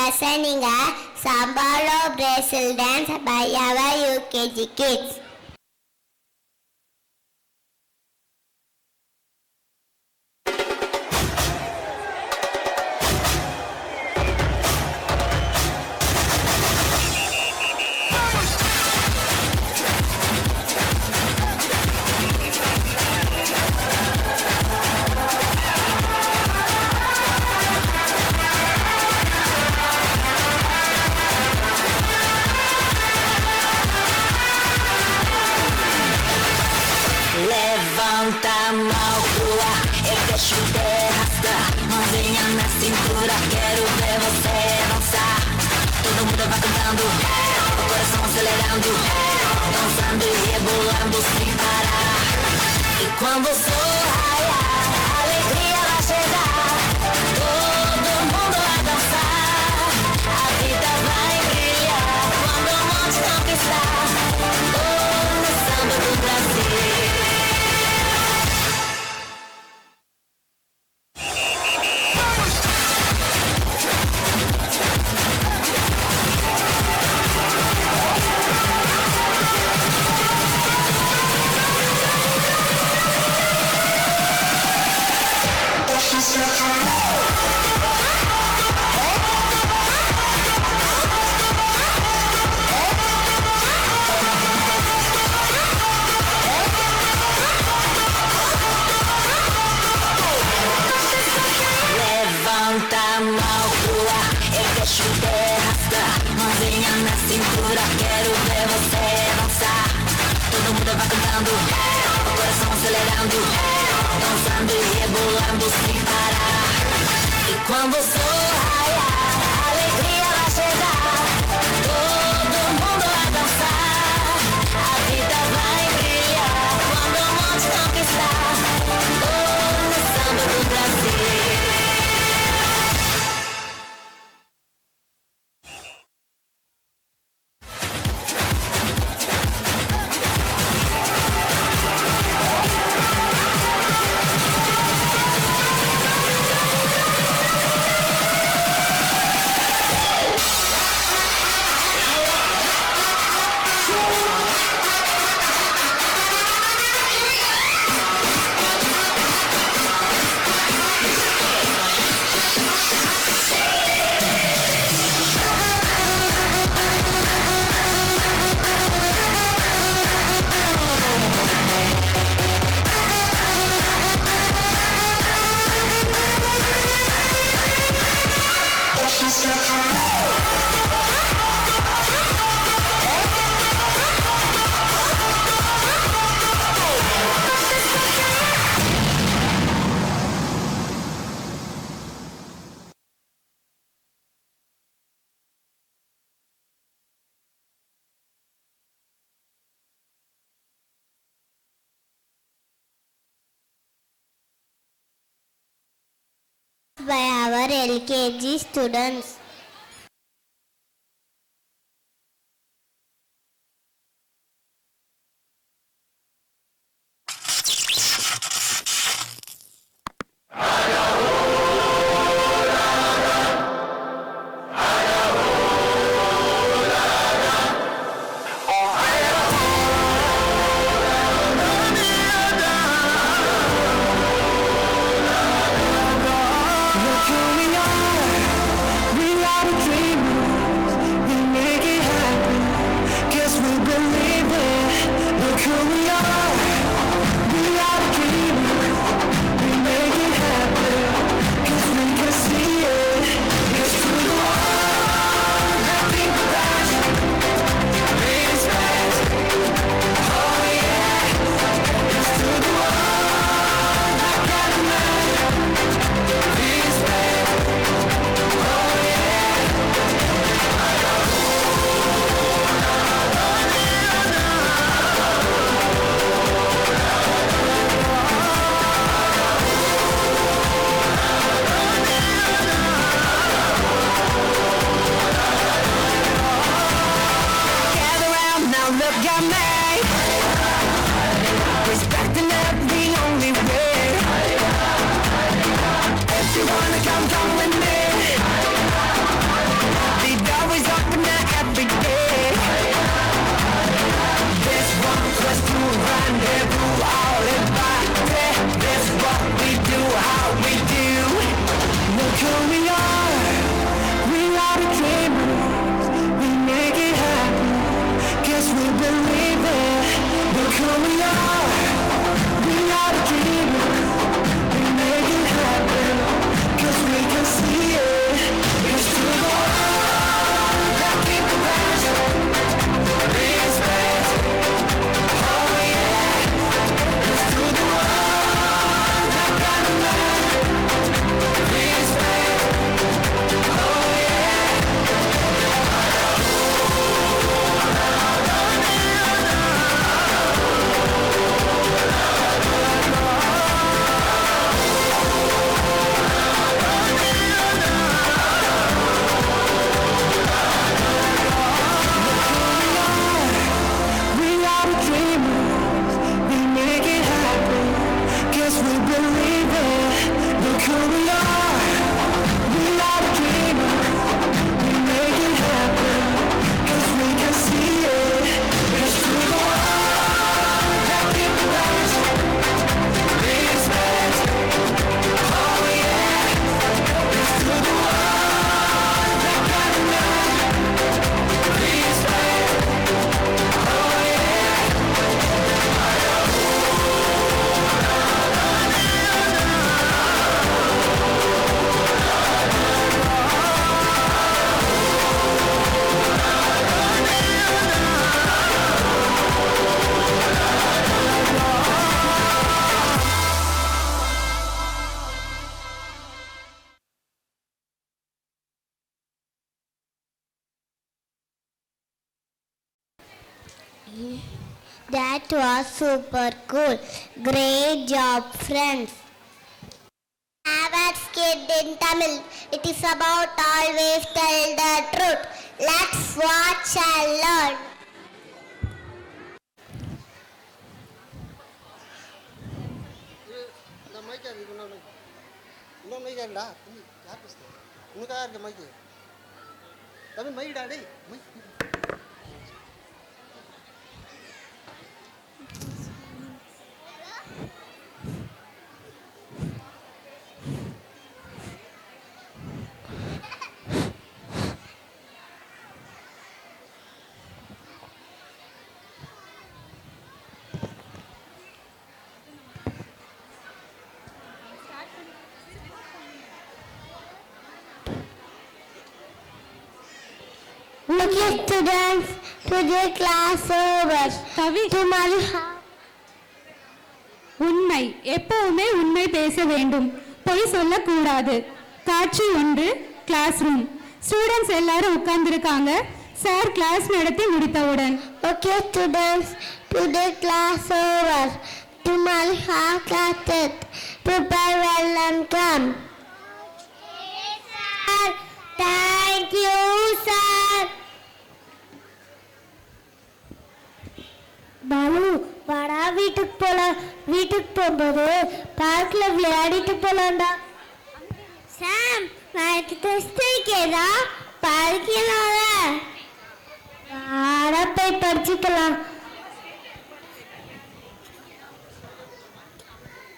presenting a Sambalo Brazil dance by our UKG kids. Levanta a mão pro ar, eu deixo derrascar. Mãozinha na cintura, quero ver você dançar. Todo mundo vai cantando, o coração acelerando, dançando e rebolando sem parar. E quando o sol raiar, a alegria vai chegar. Todo mundo vai dançar, a vida vai brilhar. Quando o monte conquistar, no samba do Brasil. Levanta a mão pro ar, eu deixo derrascar. Mãozinha na cintura, quero ver você dançar. Todo mundo vai cantando, o coração acelerando, dançando e rebolando sem parar. E quando o sol raiar, a alegria vai chegar. Todo mundo vai dançar, a vida vai brilhar. Quando o monte conquistar, no samba do Brasil. By our LKG students. We That was super cool. Great job, friends. Awards kid in Tamil. It is about always tell the truth. Let's watch and learn. Okay, students, today class over. Tomorrow. உண்மை எப்பவுமே உண்மை பேச வேண்டும், பொய் சொல்லக்கூடாது. காட்சி 1, class room. Students எல்லாரும் உட்கார்ந்துருக்காங்க. Sir class நடத்தி முடித்தவுடன் Okay, students, today class over. Tomorrow have class. Prepare well and come. Okay, sir. Thank you, sir. Balu வாடா வீட்டுக்கு போலாம். வீட்டுக்கு போகும்போது பார்க்ல விளையாடிட்டு போலாம்டா. சாம் நாளைக்கு டெஸ்ட் இருக்கேடா, படிக்கலாம்ல. வாடா போய் படிச்சுக்கலாம்.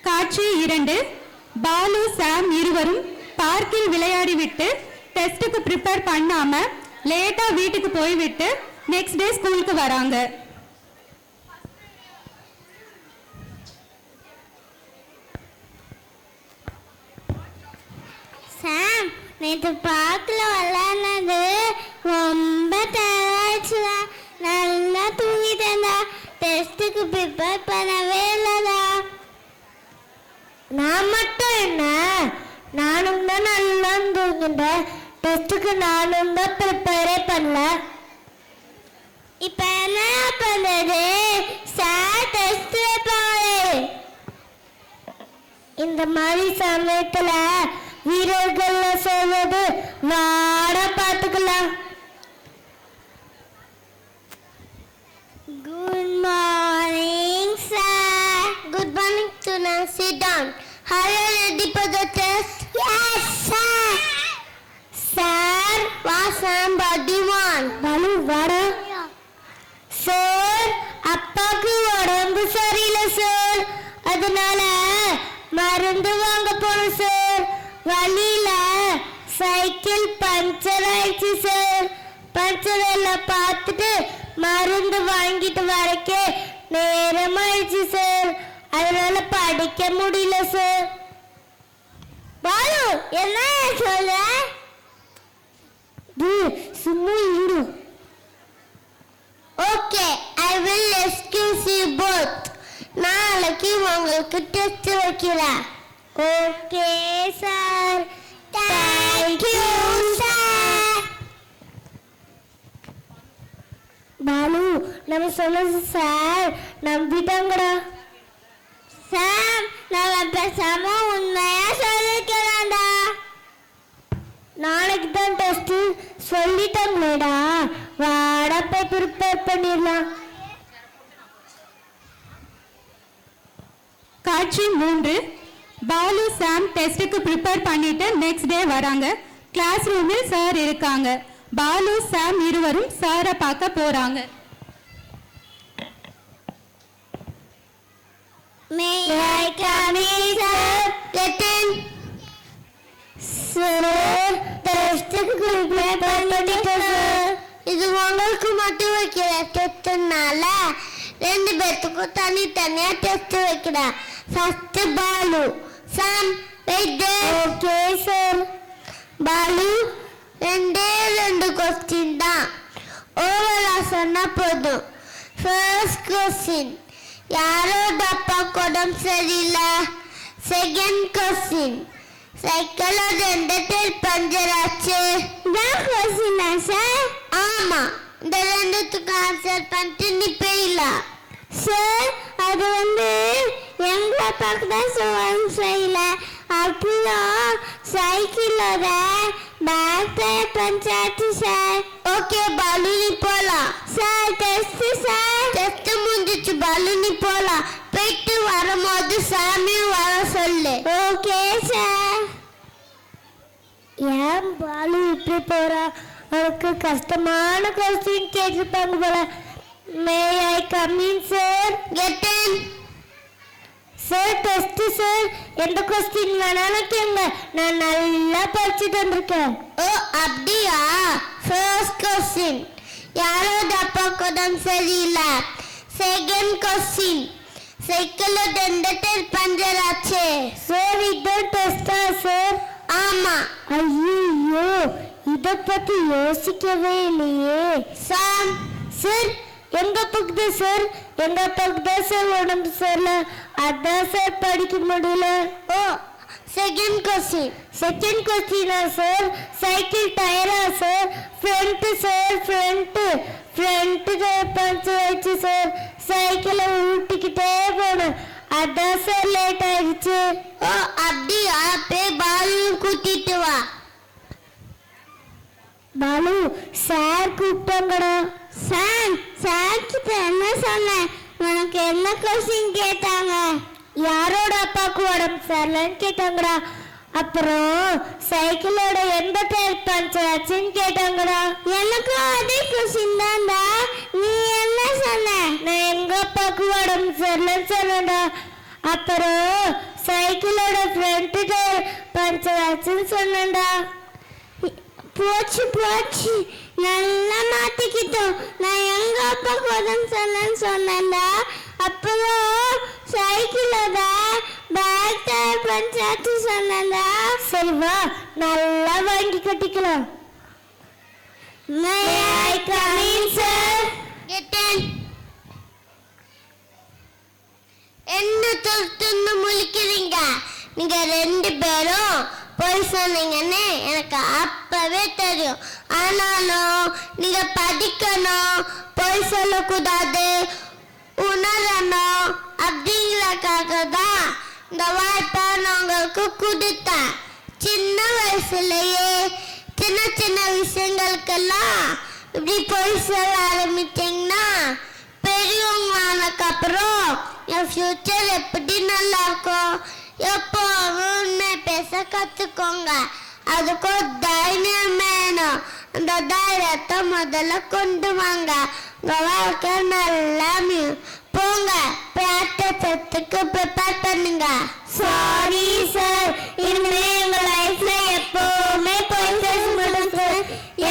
காட்சி 2, பாலு சாம் இருவரும் பார்க்கில் விளையாடிவிட்டு டெஸ்ட்டுக்கு ப்ரிப்பேர் பண்ணாம லேட்டா வீட்டுக்கு போய்விட்டு நெக்ஸ்ட் டே ஸ்கூலுக்கு வராங்க. சாம் நேற்று பார்க்கல விளையாடினது ரொம்ப டயர்டாச்சுடா. நல்லா தூங்கிட்டேன்டா. டெஸ்ட்டுக்கு ப்ரிப்பேர் பண்ணவே இல்லைடா. நான் மட்டும் என்ன, நானும் தான் நல்லா தூங்கிட்டேன். டெஸ்ட்டுக்கு நானும் தான் ப்ரிப்பேரே பண்ணல. இப்போ என்ன பண்ணுறது? சார் டெஸ்ட் வைப்பாங்களே. இந்த மாதிரி சமயத்துல வீரர்கள் சொல்வது வாட பார்த்துக்கலாம். Good morning, sir. Good morning, students. Sit down. Are you ready for the test? Yes, sir. Sir, what's somebody want? Balu, vada. Sir, அப்பாக்கு உடம்பு சரியில்லை சார். அதனால மருந்து வாங்க போறோம் சார். வழியில சைக்கிள் பஞ்சர் ஆயிடுச்சு சார். பஞ்சர் எல்லாம் பார்த்துட்டு மருந்து வாங்கிட்டு வரக்கே நேரமாயிடுச்சு சார். அதனால படிக்க முடியல சார். பாலு என்ன சொல்ல? சும்மா இரு. Okay, I will excuse you both. நாளைக்கு உங்களுக்கு டெஸ்ட் வைக்கிறேன். Okay sir. Thank you sir. Balu நம்ம சொன்னது சார் நம்பிட்டாங்கடா. சார் நம்ம பேசாம உண்மையா சொல்லிக்கலாம்டா. நாளைக்கு தான் டெஸ்ட் சொல்லிட்டோம்லடா. வாடா போய் ப்ரிப்பேர் பண்ணிடலாம். காட்சி 3, பாலு சாம் டெஸ்ட்டுக்கு ப்ரிப்பேர் பண்ணிட்டு நெக்ஸ்ட் டே வராங்க. கிளாஸ் ரூமில் சார் இருக்காங்க. பாலு சாம் இருவரும் சாரை பார்க்க போறாங்க. May I come in, sir? Get in. Sir, டெஸ்ட்டுக்கு ப்ரிப்பேர் பண்ணிட்டேன் சார். இது உங்களுக்கு மட்டும் வைக்கிற டெஸ்ட்னால 2 பேத்துக்கும் தனித்தனியா டெஸ்ட் வைக்கிறேன். First Balu. Sam wait there. Okay sir. Balu 2 question தான். ஓவரா சொன்னா போதும். ஃபர்ஸ்ட் கொஸ்டின், யாரோட அப்பாவுக்கு உடம்பு சரியில்லை? செகண்ட் கொஸ்டின், சைக்கிளோட எந்த டயர் பஞ்சர் ஆச்சு? தான் கொஸ்டினா சார்? ஆமா. இந்த ரெண்டுத்துக்கு ஆன்சர் பண்ணிட்டு நீ போயிடலாம். சார் அது எங்க அப்பாவுக்கு தான் செய்யல. அப்புறம் சைக்கிளோட bag panchayat sir. Okay Balu நீ போலாம். Sir test sir. டெஸ்ட் முடிஞ்சிச்சு பாலு நீ போலாம். போயிட்டு வரும்போது சாமியும் வர சொல்லு. Okay sir. ஏன் பாலு இப்படி போறா? அவருக்கு கஷ்டமான கொஸ்டின் கேட்டிருப்பாங்க போல. May I come in sir? Get in. Sir test sir. எந்த கொஸ்டின் வேணாலும் கேளுங்க, நான் நல்லா படிச்சுட்டு வந்திருக்கேன். ஓ அப்படியா? ஃபர்ஸ்ட் கொஸ்டின், யாரோட அப்பாவுக்கு உடம்பு சரியில்லை? செகண்ட் கொஸ்டின், சைக்கிளோட எந்த டயர் பஞ்சர் ஆச்சு? சார் இதான் டெஸ்டா சார்? ஆமா. ஐயோ இத பத்தி யோசிக்கவே இல்லையே. சார் சார் எங்க அப்பாவுக்கு சார்? எங்க அப்பாவுக்கு தான் சார் உடம்பு சரியில்ல, அதான் சார் படிக்க முடியல. ஓ செகண்ட் கொஸ்டின். செகண்ட் கொஸ்டினா சார்? சைக்கிள் டயரா sir? Front sir, front tyre puncture ஆயிடுச்சு சார். சைக்கிளை ஊட்டிக்கிட்டே போனேன், அதான் சார் லேட் ஆயிடுச்சு. ஓ அப்படியா? போய் பாலு கூட்டிட்டு வா. பாலு சார் கூப்பிட்டாங்கடா. சார் கிட்ட என்ன சொன்னேன்? உனக்கு என்ன கொஸ்டின் கேட்டாங்க? யாரோட அப்பாவுக்கு உடம்பு சரியில்லைன்னு கேட்டாங்கடா. அப்புறம் சைக்கிளோட எந்த டயர் பஞ்சர் ஆச்சுன்னு கேட்டாங்கடா. எனக்கும் அதே கொஸ்டின் தான்டா. நீ என்ன சொன்ன? நான் எங்க அப்பாவுக்கு உடம்பு சரியில்லைன்னு சொன்னேன்டா. அப்புறம் சைக்கிளோட ஃப்ரண்ட் டயர் பஞ்சர் ஆச்சுன்னு சொன்னேன்டா. போச்சு நல்லா மாத்திக்கிட்டோம். நான் எங்க அப்பாவுக்கு உடம்பு சரியில்லைன்னு சொன்னேன்டா. அப்புறம் சைக்கிளோட பேக் டயர் பஞ்சாயத்து சொன்னேன்டா. சரி வா நல்லா வாங்கி கட்டிக்கலாம். May I come in, sir? Get in. என்ன தொட்டுன்னு முழிக்கிறீங்க? நீங்க ரெண்டு பேரும் போய் சொன்னீங்கன்னு எனக்கு அப்பவே தெரியும். ஆனாலும் நீங்க படிக்கணும், போய் சொல்லக்கூடாது, உணரணும் அப்படிங்கிறதுக்காக தான் இந்த வாய்ப்பை நான் உங்களுக்கு கொடுத்தேன். சின்ன வயசுலயே சின்ன சின்ன விஷயங்களுக்கெல்லாம் இப்படி போய் சொல்ல ஆரம்பிச்சீங்கன்னா பெரியவங்க ஆனதுக்கு அப்புறம் என் ஃபியூச்சர் எப்படி நல்லா இருக்கும். எப்போவும் பேச கற்றுக்கோங்க. அதுக்கு தைரியம் வேணும். அந்த தைரியத்தை முதல்ல கொண்டு வாங்க. உங்க வாழ்க்கை நல்லா போங்க. பிரார்த்தத்துக்கு ப்ரிப்பேர் பண்ணுங்க. சாரி சார், இனிமே எங்க லைஃப்ல எப்பவுமே போய் பேச மாட்டோம்.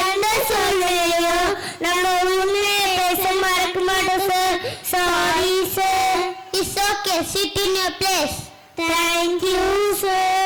எந்த சொல்லையும் நம்ம உண்மையை பேச மறக்க மாட்டோம் sir. Sorry sir. It's okay, sit in your place. Thank you, sir.